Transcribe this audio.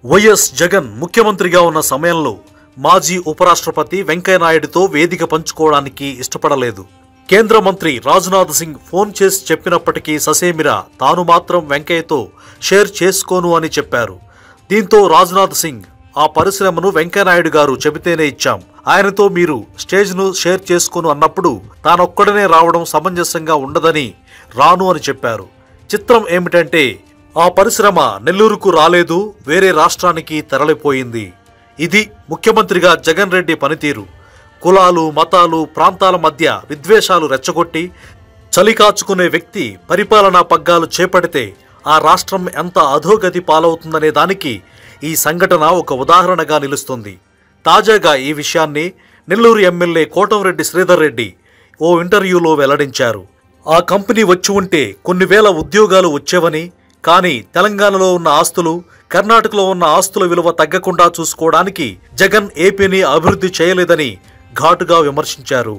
YS Jagan ముఖ్యమంత్రిగా ఉన్న సమయంలో మాజీ ఉపరాష్ట్రపతి వెంకయ్యనాయుడుతో వేదిక పంచుకోవడానికి ఇష్టపడలేదు. కేంద్ర మంత్రి రాజ్నాథ్ సింగ్ ఫోన్ చేసి చెప్పినప్పటికీ ససేమిరా తాను మాత్రం వెంకయ్యతో షేర్ చేసుకోను అని చెప్పారు. దీంతో రాజ్నాథ్ సింగ్ ఆ పరిశ్రమను వెంకయ్యనాయుడు గారు చెబితేనే ఇచ్చాం, ఆయనతో మీరు స్టేజ్ను షేర్ చేసుకోను అన్నప్పుడు తానొక్కడనే రావడం సమంజసంగా ఉండదని రాను అని చెప్పారు. చిత్రం ఏమిటంటే ఆ పరిశ్రమ నెల్లూరుకు రాలేదు, వేరే రాష్ట్రానికి తరలిపోయింది. ఇది ముఖ్యమంత్రిగా జగన్ రెడ్డి పనితీరు. కులాలు, మతాలు, ప్రాంతాల మధ్య విద్వేషాలు రెచ్చగొట్టి చలి కాచుకునే వ్యక్తి పరిపాలనా పగ్గాలు చేపడితే ఆ రాష్ట్రం ఎంత అధోగతి పాలవుతుందనే దానికి ఈ సంఘటన ఒక ఉదాహరణగా నిలుస్తుంది. తాజాగా ఈ విషయాన్ని నెల్లూరు ఎమ్మెల్యే కోటంరెడ్డి శ్రీధర్ రెడ్డి ఓ ఇంటర్వ్యూలో వెల్లడించారు. ఆ కంపెనీ వచ్చి ఉంటే కొన్ని వేల ఉద్యోగాలు వచ్చేవని, కానీ తెలంగాణలో ఉన్న ఆస్తులు, కర్ణాటకలో ఉన్న ఆస్తుల విలువ తగ్గకుండా చూసుకోవడానికి జగన్ ఏపీని అభివృద్ధి చేయలేదని ఘాటుగా విమర్శించారు.